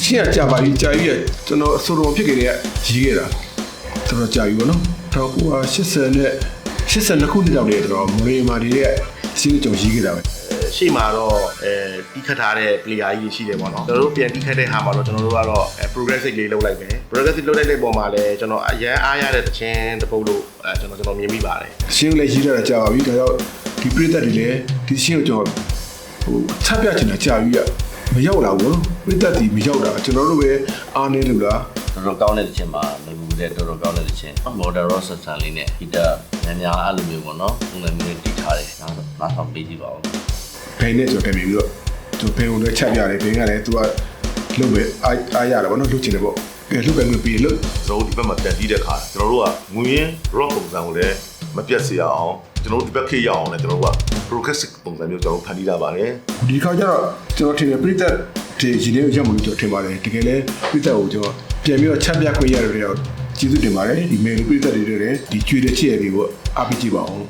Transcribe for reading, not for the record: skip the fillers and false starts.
ချင်းကကြာပါပြီကြာကြီးကကျွန်တော်အစိုးရဖြစ်ခဲ့တဲ့ရေးခဲ့တာတော်တော်ကြာပြီပေါ့နော်1980နဲ့82ခုနှစ်တောင်တည်းတော့မော်ရီမာဒီရဲ့စီးကြုံရေးခဲ့တာပဲရှေ့မှာတော့တီးခတ်ထားတဲ့ player ကြီးရှိတယ်ပေါ့နော်ကျွန်တော်တို့ပြန်တီးခတ်တဲ့ဟာမှာတော့ကျွန်တော်တို့ကတော့ progressive လေးလုပ်လိုက်မယ် progressive လုပ်လိုက်တဲ့ပုံမှာလည်းကျွန်တော်အရန်အားရတဲ့တခြင်းတစ်ပုတ်လို့ကျွန်တော်မြင်မိပါတယ်ရှင်းလည်းရေးထားတာကြာပါပြီဒါကြောင့်ဒီပြည့်သက်တွေလည်းဒီရှင်းကိုကျွန်တော်ချက်ပြချင်တာကြာပြီမရောက်လာဘူးပြည့်သက်ဒီမရောက်တာကျွန်တော်တို့ပဲအားနေလို့လားတော်တော်ကောင်းတဲ့တခြင်းမှာမဘူးတဲ့တော်တော်ကောင်းတဲ့တခြင်း model rock ဆန်လေးနဲ့ဂီတများအဲ့လိုမျိုးပေါ့နော်သူလည်းမျိုးတီးထားတယ်နောက်ဆောင်ပေးကြည့်ပါဦးဘယ်နဲ့ကျွန်တော်တင်ပြီးတော့သူဘယ်ကိုလဲချက်ပြတယ်ဘယ်ကလည်းသူကလုတ်ပဲအားရတယ်ဗောနော်လုတ်ချင်တယ်ဗောကဲလုတ်ပဲငွေပြီးလုတ်ကျွန်တော်တို့ဒီဘက်မှာပြန်တီးတဲ့ခါကျွန်တော်တို့ကငွေရင်း rock ပုံစံကိုလည်းမပြတ်စေရအောင်ကျွန်တော်တို့ဒီဘက်ခေတ်ရအောင်လည်းကျွန်တော်တို့က progressive ပုံစံမျိုးကျွန်တော်ဖန်တီးလာပါတယ်ဒီခါကျတော့ကျွန်တော်ထင်တယ်ပြိသက်ဒီရင်းနှီးရောက်မှလို့ကျွန်တော်ထင်ပါတယ်တကယ်လဲပြိသက်ကိုကျွန်တော်ပြန်ပြီးတော့ချက်ပြခွင့်ရတယ်တော့ကျေးဇူးတင်ပါတယ်ဒီ mail ပြိသက်တွေလည်းဒီကျွေးတဲ့ချစ်ရပြီဗောအားပေးကြည့်ပါဦး